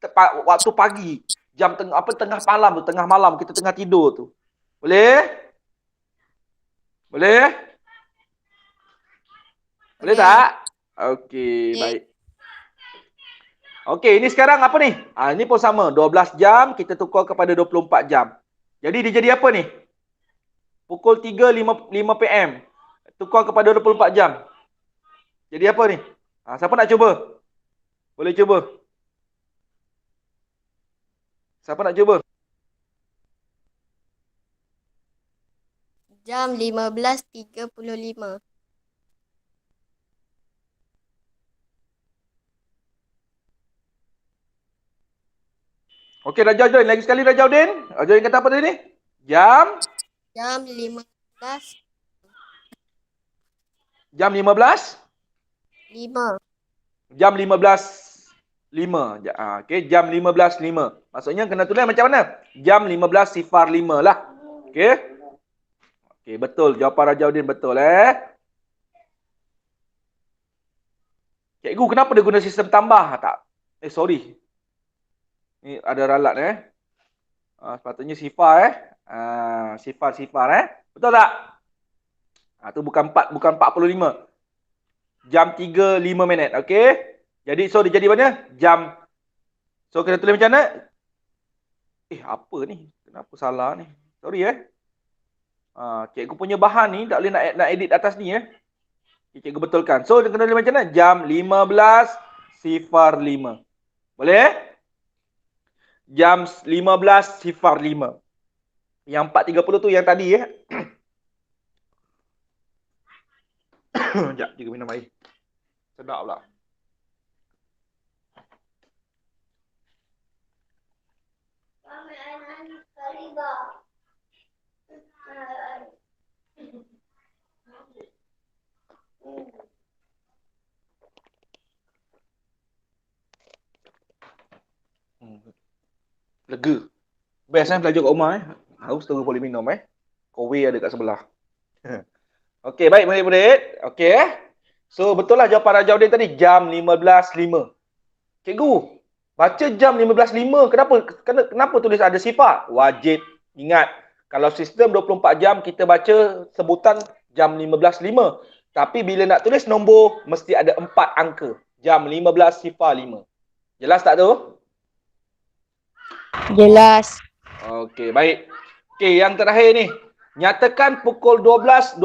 waktu pagi. Jam tengah malam tu, tengah malam kita tengah tidur tu. Boleh? Boleh? Boleh tak? Okey, baik. Okey, ini sekarang apa ni? Ini pun sama. 12 jam kita tukar kepada 24 jam. Jadi dia jadi apa ni? Pukul 3.05 PM. Tukar kepada 24 jam. Jadi apa ni? Siapa nak cuba? Boleh cuba. Siapa nak cuba? Jam 15.35. Okey, Rajaudin. Lagi sekali Rajaudin. Rajaudin kata apa tadi ni? Jam 15. Jam 15? 5. Jam 15.05. Okey, jam 15.05. Maksudnya kena tulis macam mana? Jam 15.05 lah. Okey. Okey, betul. Jawapan Rajaudin betul Cikgu, kenapa dia guna sistem tambah? Tak. Sorry. Ni ada ralat sepatutnya sifar Sifar. Betul tak? Tu bukan 45. Jam 3.05 minit. Okey. Jadi dia jadi mana? So kena tulis macam mana? Apa ni? Kenapa salah ni? Sorry cikgu punya bahan ni tak boleh nak edit atas ni Cikgu betulkan. So kena tulis macam mana? Jam 15.05. Boleh? Jam 15.05. Yang 4.30 tu yang tadi Sekejap, cikgu minum air. Sedap pula. Lega. Best belajar kat rumah Haus terus boleh minum Kowe ada kat sebelah. Okey, baik murid-murid. Okey So betul lah jawapan Rajaudin tadi jam 15.05. Cikgu, baca jam 15.05 kenapa tulis ada sifar? Wajib ingat kalau sistem 24 jam kita baca sebutan jam 15.05. Tapi bila nak tulis nombor mesti ada 4 angka. Jam 15.05. Jelas tak tu? Jelas. Okey, baik. Okey, yang terakhir ni. Nyatakan pukul 12.28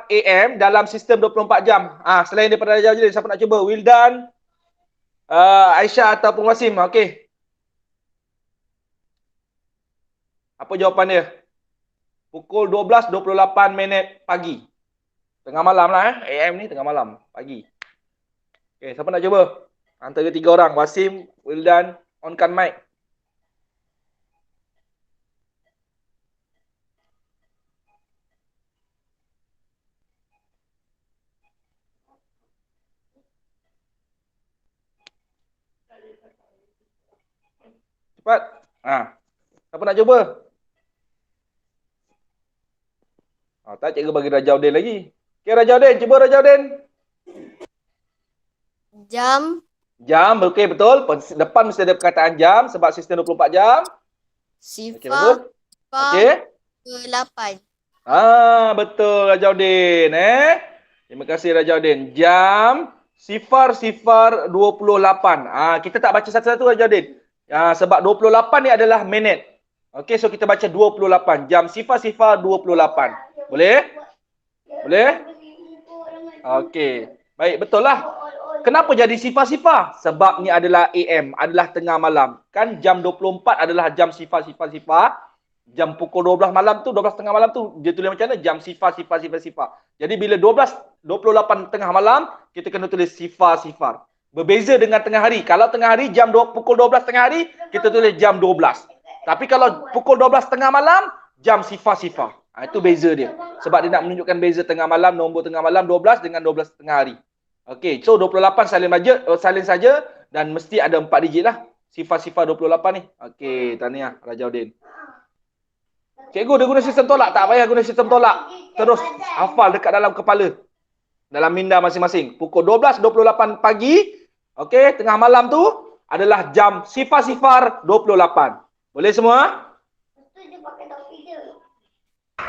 AM dalam sistem 24 jam. Selain daripada Rajaudin, siapa nak cuba? Wildan, Aisyah ataupun Wasim. Okey. Apa jawapan dia? Pukul 12.28 minit pagi. Tengah malam lah AM ni tengah malam. Pagi. Okey, siapa nak cuba? Antara 3 orang. Wasim, Wildan, onkan mic. Cepat. Siapa nak cuba? Tak, cikgu bagi Rajaudin lagi. Okey, Rajaudin. Cuba Rajaudin. Jam. Okey, betul. Depan mesti ada perkataan jam sebab sistem 24 jam. Sifar. Okey. Ke-8. Betul Rajaudin. Terima kasih Rajaudin. Jam sifar 28. Kita tak baca satu-satu Rajaudin. Sebab 28 ni adalah minit. Okey, so kita baca 28. Jam sifar 28. Boleh? Boleh? Okey. Baik, betul lah. Kenapa jadi sifar-sifar? Sebab ni adalah AM, adalah tengah malam. Kan jam 24 adalah jam sifar. Jam pukul 12 malam tu, 12 tengah malam tu, dia tulis macam mana? Jam sifar. Jadi bila 12.28 tengah malam, kita kena tulis sifar. Berbeza dengan tengah hari. Kalau tengah hari, pukul 12 tengah hari, kita tulis jam 12. Tapi kalau pukul 12 tengah malam, jam sifar. Itu beza dia. Sebab dia nak menunjukkan beza tengah malam, nombor tengah malam 12 dengan 12 tengah hari. Okey, so 28 salin saja dan mesti ada 4 digit lah. Sifar-sifar 28 ni. Okey, tahniah Rajaudin. Cikgu dia guna sistem tolak, tak payah guna sistem tolak. Terus hafal dekat dalam kepala. Dalam minda masing-masing. Pukul 12.28 pagi, okey, tengah malam tu adalah jam sifar-sifar 28. Boleh semua?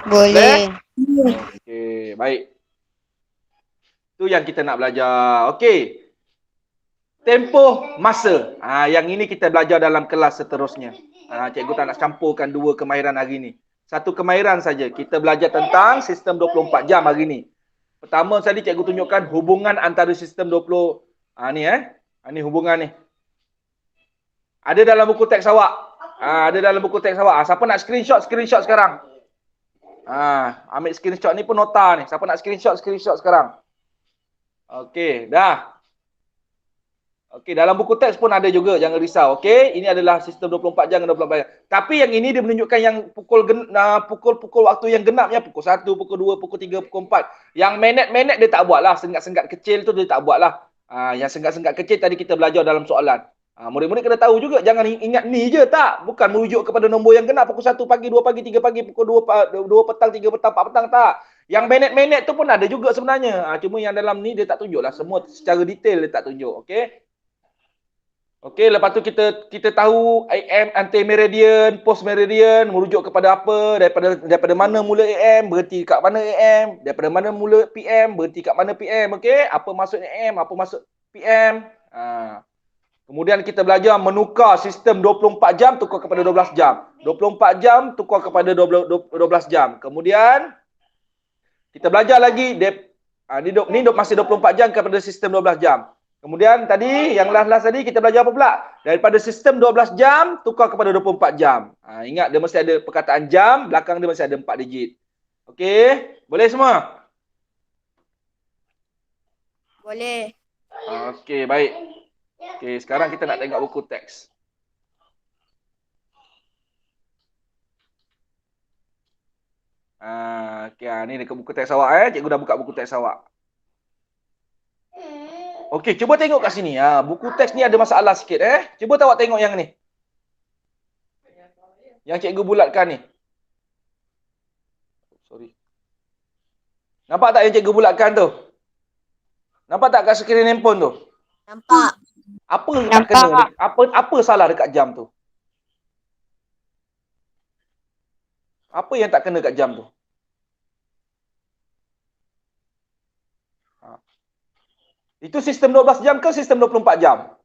Boleh. Okey, baik. Itu yang kita nak belajar. Okey. Tempoh masa. Yang ini kita belajar dalam kelas seterusnya. Cikgu tak nak campurkan dua kemahiran hari ni. Satu kemahiran saja. Kita belajar tentang sistem 24 jam hari ni. Pertama tadi cikgu tunjukkan hubungan antara sistem 20 ni ni hubungan ni. Ada dalam buku teks awak. Ada dalam buku teks awak. Siapa nak screenshot sekarang. Ambil screenshot ni pun nota ni. Siapa nak screenshot sekarang. Okey, dah. Okey, dalam buku teks pun ada juga, jangan risau. Okey, ini adalah sistem 24 jam dan 24 jam. Tapi yang ini dia menunjukkan yang pukul waktu yang genapnya pukul 1, pukul 2, pukul 3, pukul 4. Yang minit-minit dia tak buat lah, senggat-senggat kecil tu dia tak buat lah. Yang senggat-senggat kecil tadi kita belajar dalam soalan. Murid-murid kena tahu juga, jangan ingat ni je tak. Bukan merujuk kepada nombor yang genap pukul 1 pagi, 2 pagi, 3 pagi, pukul 2 petang, 3 petang, 4 petang tak. Yang minit-minit tu pun ada juga sebenarnya. Cuma yang dalam ni dia tak tunjuk lah. Semua secara detail dia tak tunjuk. Okey. Okey, lepas tu kita tahu AM, anti-meridian, post-meridian, merujuk kepada apa, daripada mana mula AM, berhenti kat mana AM, daripada mana mula PM, berhenti kat mana PM, okey? Apa maksudnya AM, apa maksud PM. Kemudian kita belajar menukar sistem 24 jam tukar kepada 12 jam. 24 jam tukar kepada 12 jam. Kemudian kita belajar lagi ni masih 24 jam kepada sistem 12 jam. Kemudian tadi, yang last tadi kita belajar apa pula? Daripada sistem 12 jam, tukar kepada 24 jam. Ingat, dia mesti ada perkataan jam, belakang dia mesti ada 4 digit. Okey? Boleh semua? Boleh. Okey, baik. Okey, sekarang kita nak tengok buku teks. Okey, ni dekat buku teks awak. Cikgu dah buka buku teks awak. Okey, cuba tengok kat sini. Buku teks ni ada masalah sikit. Cuba awak tengok yang ni. Yang cikgu bulatkan ni. Sorry. Nampak tak yang cikgu bulatkan tu? Nampak tak kat skrin handphone tu? Nampak. Apa tak kena? Apa salah dekat jam tu? Apa yang tak kena kat jam tu? Itu sistem 12 jam ke sistem 24 jam?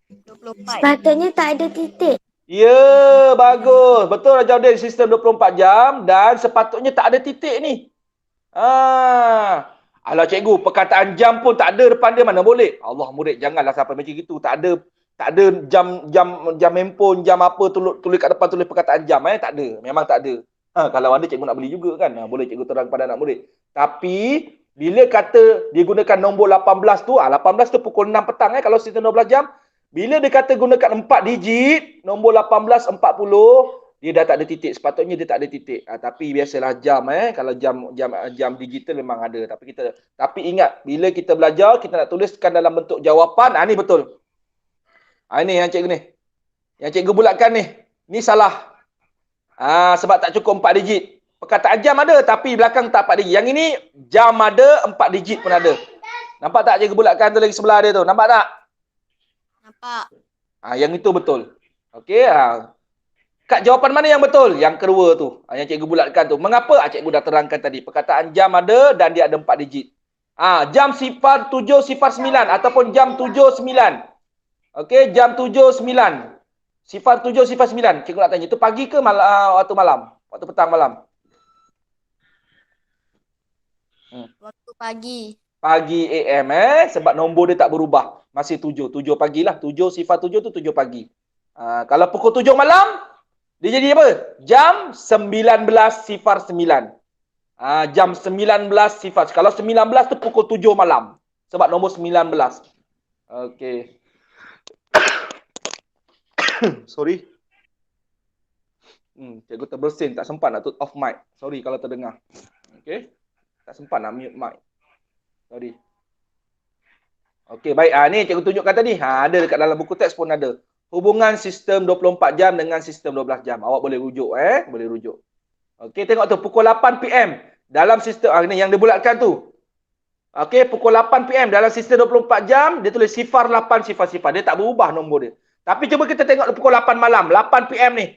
24. Sepatutnya tak ada titik. Ya, bagus. Betul Rajaudin, sistem 24 jam dan sepatutnya tak ada titik ni. Alah cikgu, perkataan jam pun tak ada depan dia, mana boleh? Allah murid, janganlah sampai macam gitu. Tak ada jam handphone, jam apa tulis kat depan, tulis perkataan jam. Tak ada. Memang tak ada. Kalau ada cikgu nak beli juga kan. Boleh cikgu terang kepada anak murid. Tapi bila kata dia gunakan nombor 18 tu, 18 tu pukul 6 petang kalau sistem 12 jam. Bila dia kata gunakan 4 digit, nombor 18.40, dia dah tak ada titik. Sepatutnya dia tak ada titik. Tapi biasalah jam kalau jam digital memang ada. Tapi ingat, bila kita belajar, kita nak tuliskan dalam bentuk jawapan. Ni betul. Ini yang cikgu ni. Yang cikgu bulatkan ni. Ni salah. Sebab tak cukup 4 digit. Perkataan jam ada tapi belakang tak 4 digit. Yang ini jam ada, 4 digit pun ada. Nampak tak cikgu bulatkan tu lagi sebelah dia tu? Nampak tak? Nampak. Yang itu betul. Okey. Kat jawapan mana yang betul? Yang kedua tu. Yang cikgu bulatkan tu. Mengapa? Cikgu dah terangkan tadi. Perkataan jam ada dan dia ada 4 digit. Jam sifar 7.09 ataupun jam 7.09. Okey, jam 7.09. Sifar 7.09. Cikgu nak tanya, itu pagi ke waktu malam? Waktu petang malam? Waktu pagi. Pagi AM sebab nombor dia tak berubah. Masih 7 pagi lah. 7 sifar 7 tu 7 pagi. Kalau pukul 7 malam, dia jadi apa? Jam 19 sifar 9. Jam 19 sifar. Kalau 19 tu pukul 7 malam. Sebab nombor 19. Okey. Sorry. Cikgu terbersin. Tak sempat nak off mic. Sorry kalau terdengar. Okey. Tak sempat nak mute mic. Sorry. Okey, baik. Ni cikgu tunjukkan tadi. Ada dekat dalam buku teks pun ada. Hubungan sistem 24 jam dengan sistem 12 jam. Awak boleh rujuk boleh rujuk. Okey, tengok tu pukul 8 PM dalam sistem ni yang dia bulatkan tu. Okey, pukul 8 PM dalam sistem 24 jam dia tulis sifar 8 sifar sifar. Dia tak berubah nombor dia. Tapi cuba kita tengok pukul 8 malam, 8 PM ni.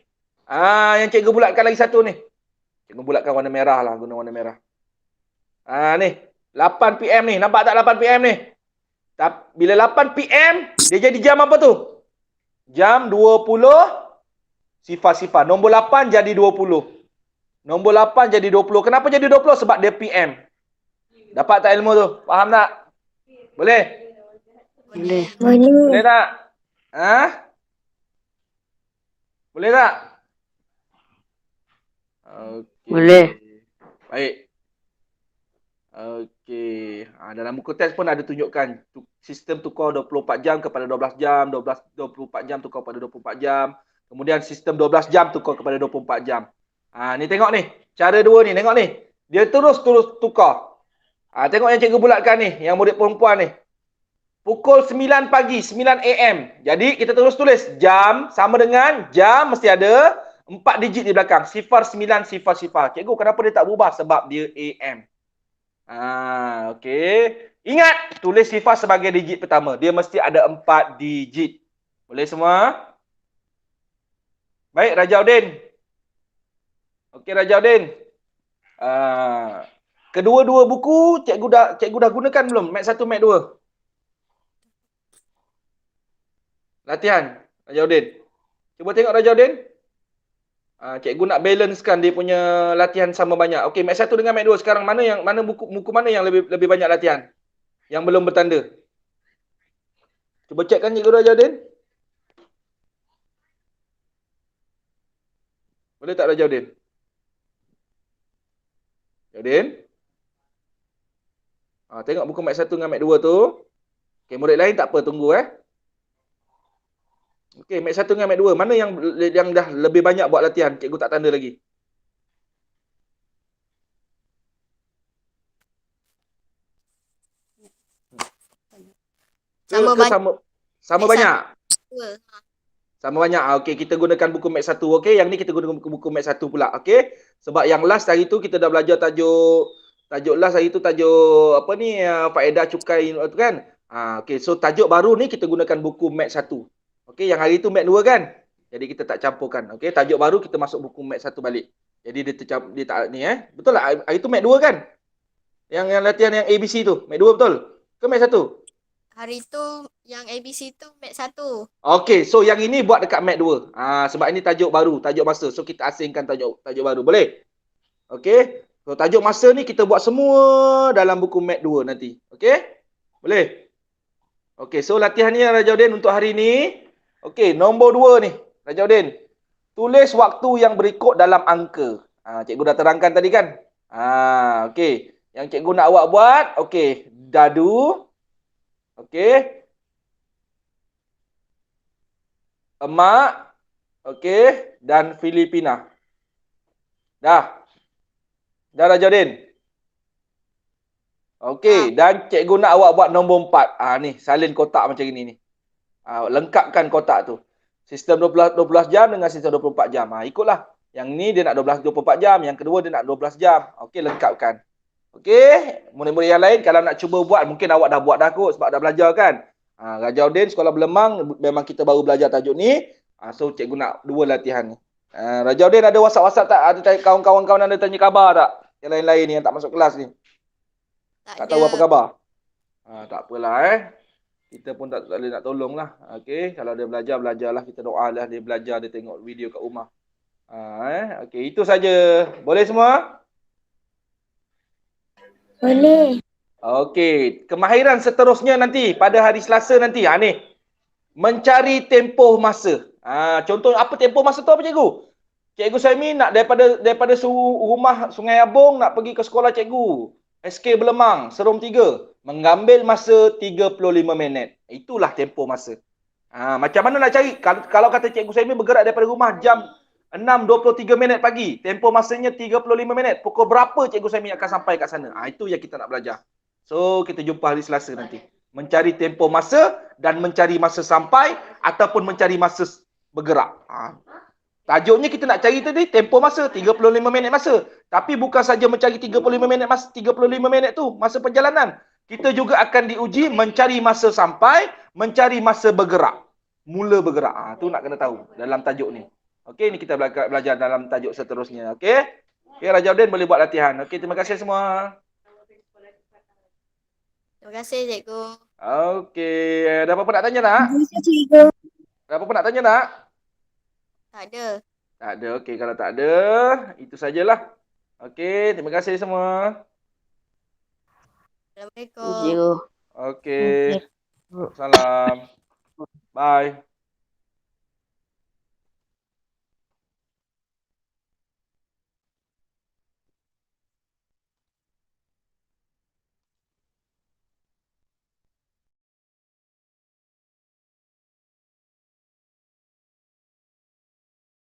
Yang cikgu bulatkan lagi satu ni. Cikgu bulatkan warna merah lah, guna warna merah. Ni, 8 PM ni. Nampak tak 8 PM ni? Bila 8 PM, dia jadi jam apa tu? Jam 20 sifar-sifar. Nombor 8 jadi 20. Nombor 8 jadi 20. Kenapa jadi 20? Sebab dia PM. Dapat tak ilmu tu? Faham tak? Boleh? Boleh. Boleh tak? Boleh tak? Okay. Boleh. Baik. Okey. Dalam buku teks pun ada tunjukkan sistem tukar 24 jam kepada 12 jam, 24 jam tukar kepada 24 jam. Kemudian sistem 12 jam tukar kepada 24 jam. Ni tengok ni. Cara dua ni, tengok ni. Dia terus tukar. Tengok yang cikgu bulatkan ni, yang murid perempuan ni. Pukul 9 pagi, 9 AM. Jadi kita terus tulis jam sama dengan jam mesti ada 4 digit di belakang. Sifar 9 sifar sifar. Cikgu, kenapa dia tak berubah? Sebab dia AM. Okey. Ingat, tulis sifar sebagai digit pertama. Dia mesti ada 4 digit. Boleh semua? Baik, Rajaudin. Okey, Rajaudin. Kedua-dua buku cikgu dah gunakan belum? Mat 1, Mat 2. Latihan, Rajaudin. Cuba tengok Rajaudin. Cikgu nak balancekan dia punya latihan sama banyak. Okey, Mat 1 dengan Mat 2 sekarang mana buku mana yang lebih banyak latihan? Yang belum bertanda. Cuba cekkan cikgu Rajaudin. Boleh tak Rajaudin? Rajaudin? Tengok buku Mat 1 dengan Mat 2 tu. Okey, murid lain tak apa, tunggu Okey, Mat 1 dengan Mat 2. Mana yang dah lebih banyak buat latihan? Cikgu tak tanda lagi. Sama banyak. Sama banyak. Okey, kita gunakan buku Mat 1. Okey, yang ni kita gunakan buku Mat 1 pula. Okey. Sebab yang last hari tu kita dah belajar tajuk last hari tu tajuk apa ni, faedah cukai tu kan. Okey, so tajuk baru ni kita gunakan buku Mat 1. Okey, yang hari tu Mat 2 kan. Jadi kita tak campurkan. Okey, tajuk baru kita masuk buku Mat 1 balik. Jadi dia tak ni Betul tak? Hari tu Mat 2 kan? Yang latihan yang ABC tu. Mat 2 betul? Ke Mat 1? Hari tu yang ABC tu Mat 1. Okey, so yang ini buat dekat Mat 2. Sebab ini tajuk baru, tajuk masa. So kita asingkan tajuk baru. Boleh? Okey. So tajuk masa ni kita buat semua dalam buku Mat 2 nanti. Okey? Boleh? Okey, so latihan ni Rajaudin untuk hari ni. Okey, nombor 2 ni, Rajaudin. Tulis waktu yang berikut dalam angka. Cikgu dah terangkan tadi kan? Okey. Yang cikgu nak awak buat, okey, dadu. Okey. Emak. Okey, dan Filipina. Dah. Dah Rajaudin. Okey, dan cikgu nak awak buat nombor 4. Ni, salin kotak macam ini ni. Lengkapkan kotak tu. Sistem 12 jam dengan sistem 24 jam. Ikutlah. Yang ni dia nak 24 jam, yang kedua dia nak 12 jam. Okey, lengkapkan. Okey, murid-murid yang lain kalau nak cuba buat, mungkin awak dah buat dah kot sebab dah belajar kan. Rajaudin Sekolah Belemang memang kita baru belajar tajuk ni. So cikgu nak 2 latihan ni. Rajaudin ada WhatsApp tak? Ada kawan-kawan ada tanya khabar tak? Yang lain-lain ni yang tak masuk kelas ni. Tak tahu apa khabar. Tak apalah Kita pun tak boleh nak tolong lah. Okey, kalau dia belajarlah. Kita doa lah dia belajar, dia tengok video kat rumah. Okey, itu saja. Boleh semua? Boleh. Okey, kemahiran seterusnya nanti pada hari Selasa nanti. Ni. Mencari tempoh masa. Contoh apa tempoh masa tu apa cikgu? Cikgu Saimi nak daripada rumah Sungai Abong nak pergi ke sekolah cikgu. SK Belemang, Serum 3. Mengambil masa 35 minit. Itulah tempoh masa. Macam mana nak cari? Kalau kata Cikgu Saimi bergerak daripada rumah jam 6.23 minit pagi. Tempoh masanya 35 minit. Pukul berapa Cikgu Saimi akan sampai kat sana? Itu yang kita nak belajar. So, kita jumpa hari Selasa nanti. Mencari tempoh masa dan mencari masa sampai ataupun mencari masa bergerak. Tajuknya kita nak cari tadi tempoh masa 35 minit masa. Tapi bukan saja mencari 35 minit masa 35 minit tu masa perjalanan. Kita juga akan diuji mencari masa sampai, mencari masa bergerak. Mula bergerak. Tu nak kena tahu dalam tajuk ni. Okey, ni kita belajar dalam tajuk seterusnya. Okey. Okey, Raja Udin boleh buat latihan. Okey, terima kasih semua. Terima kasih cikgu. Okey, ada apa-apa nak tanya nak? Ada apa-apa nak tanya nak? Tak ada. Tak ada. Okey, kalau tak ada, itu sajalah. Okey, terima kasih semua. Assalamualaikum. Cikgu. Okey. Salam. Bye.